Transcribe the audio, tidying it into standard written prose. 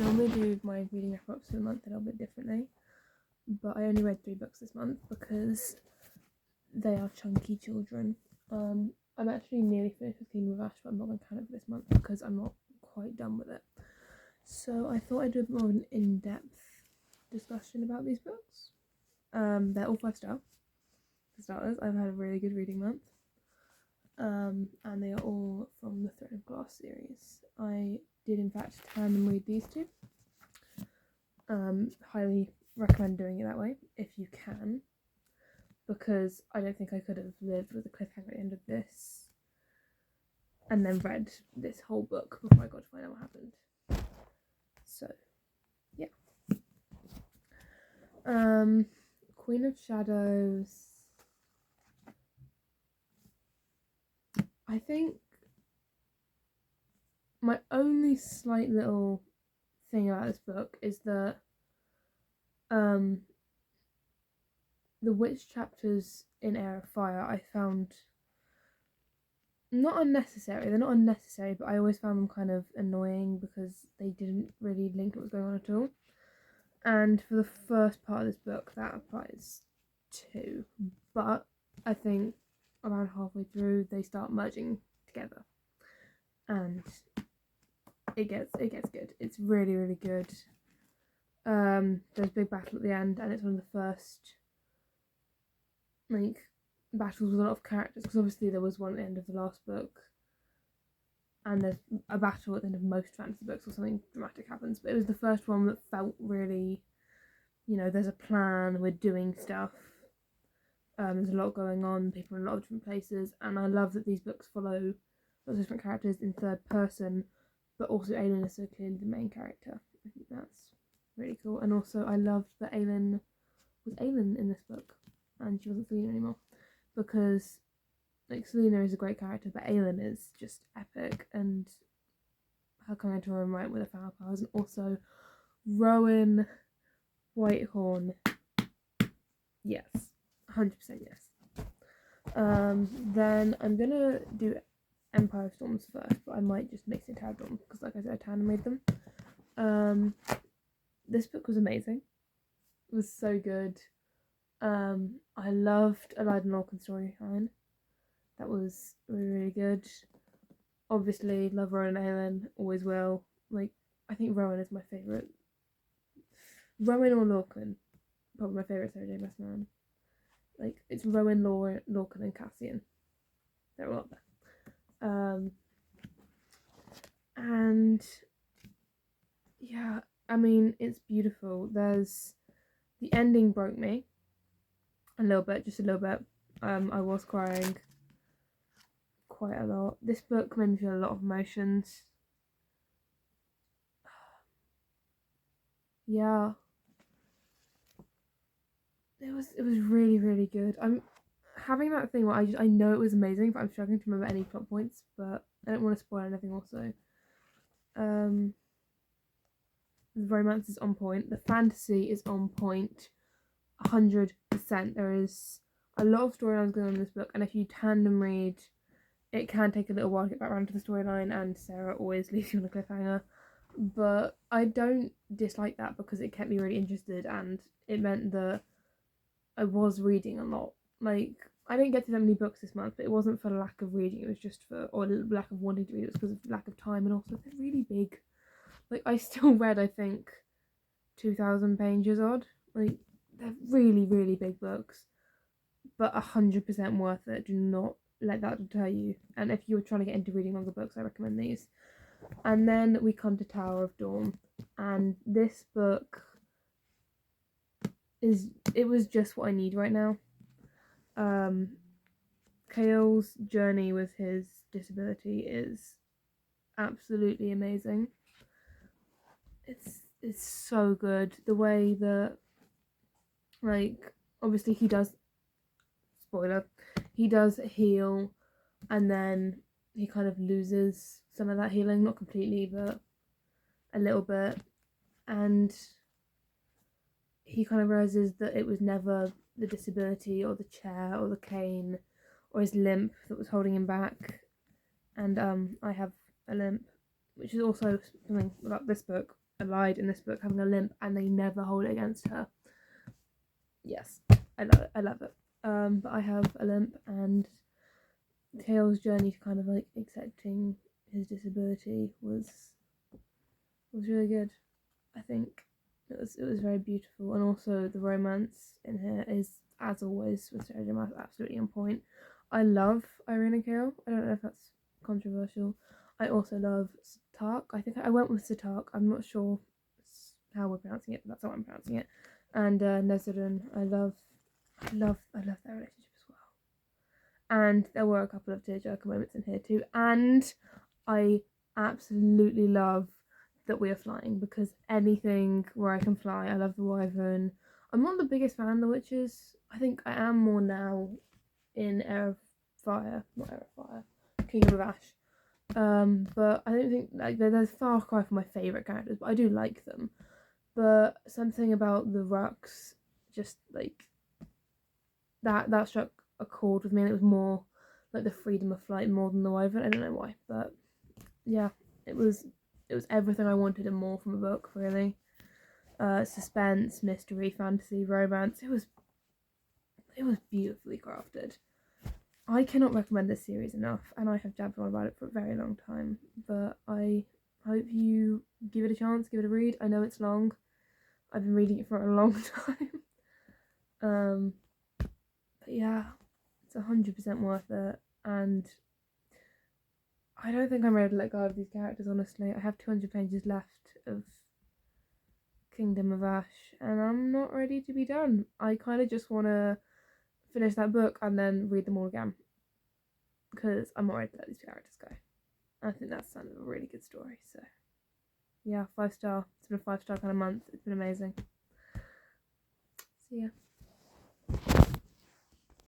normally do my reading wrap-ups for the month a little bit differently, but I only read 3 books this month because they are chunky children. I'm actually nearly finished with Clean with Ash, but I'm not going to count it for this month because I'm not quite done with it. So I thought I'd do a bit more of an in-depth discussion about these books. They're all 5-star. For starters, I've had a really good reading month. And they are all from the Throne of Glass series. I did in fact tandem read these two. Highly recommend doing it that way if you can, because I don't think I could have lived with a cliffhanger at the end of this and then read this whole book before I got to find out what happened. So, yeah. Queen of Shadows. I think my only slight little thing about this book is that the witch chapters in Heir of Fire I found not unnecessary. They're not unnecessary, but I always found them kind of annoying because they didn't really link what was going on at all. And for the first part of this book, that applies too. But I think around halfway through, they start merging together, and it gets good. It's really, really good. There's a big battle at the end, and it's one of the first battles with a lot of characters, because obviously there was one at the end of the last book, and there's a battle at the end of most fantasy books or something dramatic happens, but it was the first one that felt really, there's a plan, we're doing stuff, there's a lot going on, people in a lot of different places, and I love that these books follow lots of different characters in third person, but also Aelin is so clearly the main character. I think that's really cool. And also I loved that Aelin was Aelin in this book and she wasn't Selena anymore, because Selena is a great character, but Aelin is just epic, and her coming to her own right with her power powers, and also Rowan Whitehorn, yes, 100% yes. Then I'm gonna do Empire of Storms first, but I might just mix it Tower of Dawn because, like I said, I tandem made them. This book was amazing. It was so good. I loved Aladdin Lorcan's storyline. That was really, really good. Obviously, love Rowan and Aelin, always will. I think Rowan is my favourite. Rowan or Lorcan, probably my favourite Sarah J. Maas man. It's Rowan, Lorcan, and Cassian. They're all up there. And yeah, I mean, it's beautiful. The ending broke me a little bit, just a little bit. I was crying quite a lot. This book made me feel a lot of emotions. Yeah, it was really, really good. I'm having that thing where I know it was amazing, but I'm struggling to remember any plot points, but I don't want to spoil anything also. The romance is on point. The fantasy is on point 100%. There is a lot of storylines going on in this book, and if you tandem read, it can take a little while to get back around to the storyline, and Sarah always leaves you on a cliffhanger. But I don't dislike that because it kept me really interested, and it meant that I was reading a lot. I didn't get to that many books this month, but it wasn't for lack of reading, it was just or lack of wanting to read, it was because of lack of time, and also they're really big. I still read, I think, 2,000 pages odd. They're really, really big books, but 100% worth it. Do not let that deter you. And if you're trying to get into reading longer books, I recommend these. And then we come to Tower of Dawn, and this book was just what I need right now. Kale's journey with his disability is absolutely amazing. It's so good. The way that, obviously he does, spoiler, he does heal, and then he kind of loses some of that healing, not completely, but a little bit, and he kind of realizes that it was never the disability or the chair or the cane or his limp that was holding him back. And I have a limp, which is also something about this book. allied in this book having a limp, and they never hold it against her. Yes, I love it. I love it. But I have a limp, and Kale's journey to kind of like accepting his disability was really good. I think it was very beautiful, and also the romance in here is, as always with Sarah J. Maas, absolutely on point. I love Irene Kale. I don't know if that's controversial. I also love Sitark. I think I went with Sitark. I'm not sure how we're pronouncing it, but that's how I'm pronouncing it. And Nezudin. I love their relationship as well. And there were a couple of tearjerker moments in here too. And I absolutely love that we are flying, because anything where I can fly, I love the Wyvern. I'm not the biggest fan of the witches. I think I am more now in Heir of Fire, not Heir of Fire, Kingdom of Ash. But I don't think like they're far cry from my favourite characters, but I do like them. But something about the Rux, just like that struck a chord with me, and it was more like the freedom of flight more than the Wyvern. I don't know why, but yeah, it was everything I wanted and more from a book, really. Suspense, mystery, fantasy, romance. It was beautifully crafted. I cannot recommend this series enough, and I have jabbed on about it for a very long time, but I hope you give it a chance, give it a read. I know it's long. I've been reading it for a long time. But yeah, it's 100% worth it, and I don't think I'm ready to let go of these characters, honestly. I have 200 pages left of Kingdom of Ash, and I'm not ready to be done. I kind of just want to finish that book and then read them all again, because I'm not ready to let these characters go. I think that's kind of a really good story, so yeah, 5-star. It's been a 5-star kind of month. It's been amazing. So yeah.